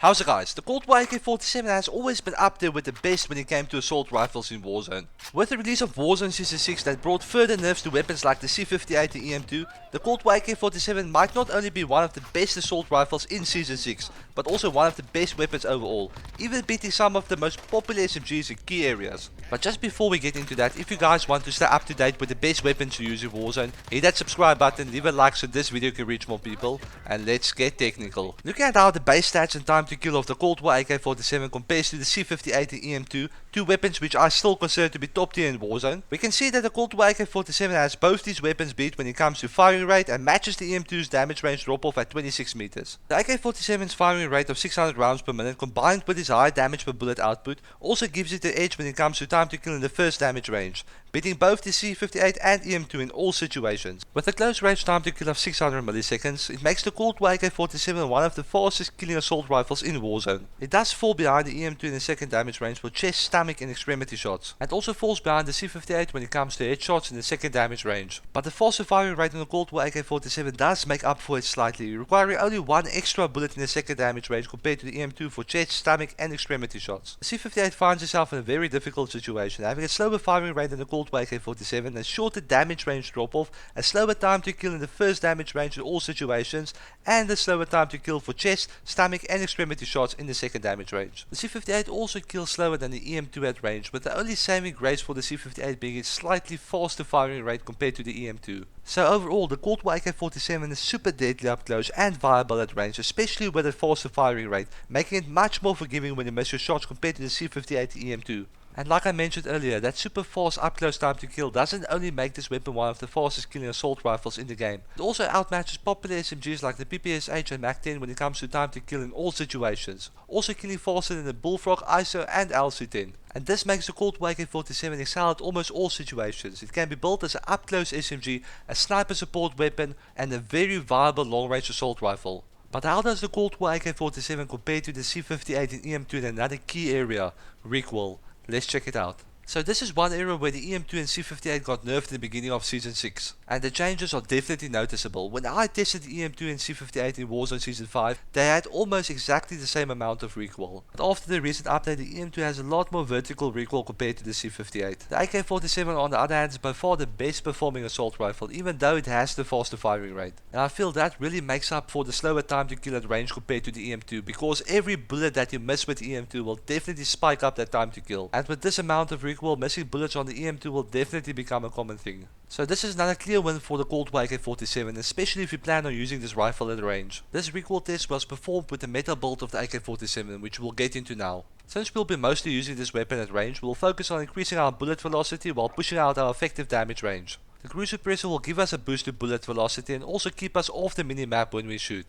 How's it guys? The Colt AK47 has always been up there with the best when it came to assault rifles in Warzone. With the release of Warzone Season 6 that brought further nerfs to weapons like the C58 and EM2, the Colt AK47 might not only be one of the best assault rifles in Season 6, but also one of the best weapons overall, even beating some of the most popular SMGs in key areas. But just before we get into that, if you guys want to stay up to date with the best weapons to use in Warzone, hit that subscribe button, leave a like so this video can reach more people, and let's get technical. Looking at how the base stats and time to kill of the Colt AK47 compares to the C58 and EM2, two weapons which I still consider to be top tier in Warzone, we can see that the Colt AK47 has both these weapons beat when it comes to firing rate and matches the EM2's damage range drop off at 26 meters. The AK47's firing rate of 600 rounds per minute combined with its high damage per bullet output also gives it the edge when it comes to time to kill in the first damage range, beating both the C58 and EM2 in all situations. With a close range time to kill of 600 milliseconds, it makes the Colt AK47 one of the fastest killing assault rifles in Warzone. It does fall behind the EM2 in the second damage range for chest, stomach and extremity shots, and also falls behind the C58 when it comes to headshots in the second damage range. But the faster firing rate on the Colt AK47 does make up for it slightly, requiring only one extra bullet in the second damage range compared to the EM2 for chest, stomach and extremity shots. The C58 finds itself in a very difficult situation, having a slower firing rate than the Colt AK47, a shorter damage range drop off, a slower time to kill in the first damage range in all situations, and a slower time to kill for chest, stomach and extremity shots in the second damage range. The C58 also kills slower than the EM2 at range, with the only saving grace for the C58 being its slightly faster firing rate compared to the EM2. So overall, the Colt AK47 is super deadly up close and viable at range, especially with a faster firing rate, making it much more forgiving when you miss your shots compared to the C58 and EM2. And like I mentioned earlier, that super fast up close time to kill doesn't only make this weapon one of the fastest killing assault rifles in the game, it also outmatches popular SMGs like the PPSH and MAC-10 when it comes to time to kill in all situations, also killing faster than the Bullfrog, ISO and LC-10. And this makes the Colt AK47 excel at almost all situations. It can be built as an up close SMG, a sniper support weapon and a very viable long range assault rifle. But how does the Colt AK47 compare to the C58 and EM2 in another key area, recoil? Let's check it out. So this is one area where the EM2 and C58 got nerfed in the beginning of Season 6, and the changes are definitely noticeable. When I tested the EM2 and C58 in Warzone Season 5, they had almost exactly the same amount of recoil. But after the recent update, the EM2 has a lot more vertical recoil compared to the C58. The AK47 on the other hand is by far the best performing assault rifle, even though it has the faster firing rate. And I feel that really makes up for the slower time to kill at range compared to the EM2, because every bullet that you miss with the EM2 will definitely spike up that time to kill. And with this amount of recoil, missing bullets on the EM2 will definitely become a common thing. So this is another clear win for the Colt AK47, especially if you plan on using this rifle at range. This recoil test was performed with the metal build of the AK47, which we'll get into now. Since we'll be mostly using this weapon at range, we'll focus on increasing our bullet velocity while pushing out our effective damage range. The cruise suppressor will give us a boost to bullet velocity and also keep us off the minimap when we shoot.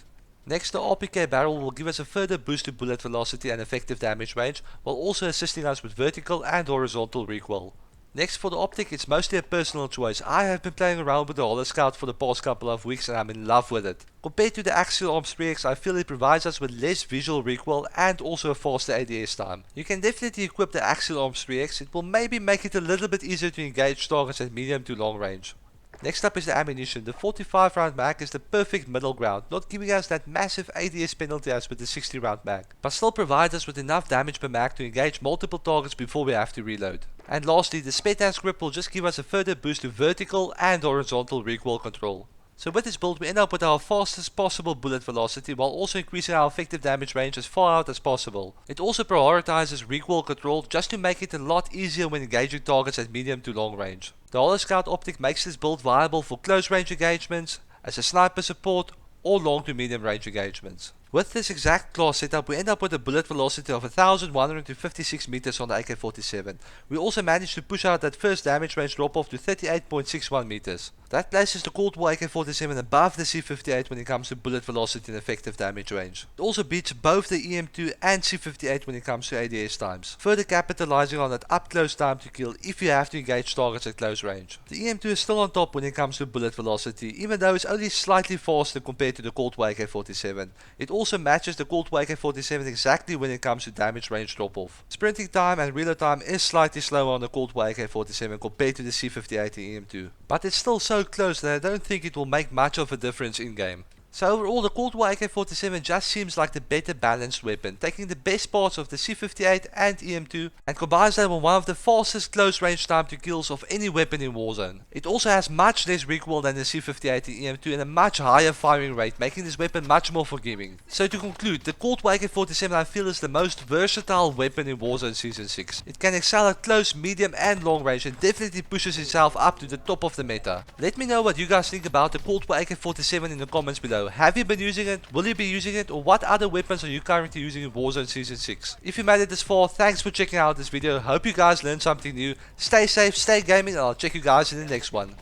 Next, the RPK barrel will give us a further boost to bullet velocity and effective damage range, while also assisting us with vertical and horizontal recoil. Next, for the optic, it's mostly a personal choice. I have been playing around with the Holo Scout for the past couple of weeks and I'm in love with it. Compared to the Axial Arms 3X, I feel it provides us with less visual recoil and also a faster ADS time. You can definitely equip the Axial Arms 3X, it will maybe make it a little bit easier to engage targets at medium to long range. Next up is the ammunition. The 45 round mag is the perfect middle ground, not giving us that massive ADS penalty as with the 60 round mag, but still provides us with enough damage per mag to engage multiple targets before we have to reload. And lastly, the Spetance grip will just give us a further boost to vertical and horizontal recoil control. So with this build we end up with our fastest possible bullet velocity while also increasing our effective damage range as far out as possible. It also prioritizes recoil control just to make it a lot easier when engaging targets at medium to long range. The Holo Scout optic makes this build viable for close range engagements, as a sniper support or long to medium range engagements. With this exact class setup, we end up with a bullet velocity of 1156 meters on the AK47. We also managed to push out that first damage range drop off to 38.61 meters. That places the Colt AK47 above the C58 when it comes to bullet velocity and effective damage range. It also beats both the EM2 and C58 when it comes to ADS times, further capitalizing on that up close time to kill if you have to engage targets at close range. The EM2 is still on top when it comes to bullet velocity, even though it's only slightly faster compared to the Colt AK47. It also matches the Colt AK47 exactly when it comes to damage range drop off. Sprinting time and reload time is slightly slower on the Colt AK47 compared to the C58 and EM2, but it's still so close that I don't think it will make much of a difference in game. So overall, the Cold War AK47 just seems like the better balanced weapon, taking the best parts of the C58 and EM2 and combines them with one of the fastest close range time to kills of any weapon in Warzone. It also has much less recoil than the C58 and EM2 and a much higher firing rate, making this weapon much more forgiving. So to conclude, the Cold War AK47 I feel is the most versatile weapon in Warzone Season 6. It can excel at close, medium and long range and definitely pushes itself up to the top of the meta. Let me know what you guys think about the Cold War AK47 in the comments below. Have you been using it? Will you be using it? Or what other weapons are you currently using in Warzone Season 6? If you made it this far, thanks for checking out this video. Hope you guys learned something new. Stay safe, stay gaming, and I'll check you guys in the next one.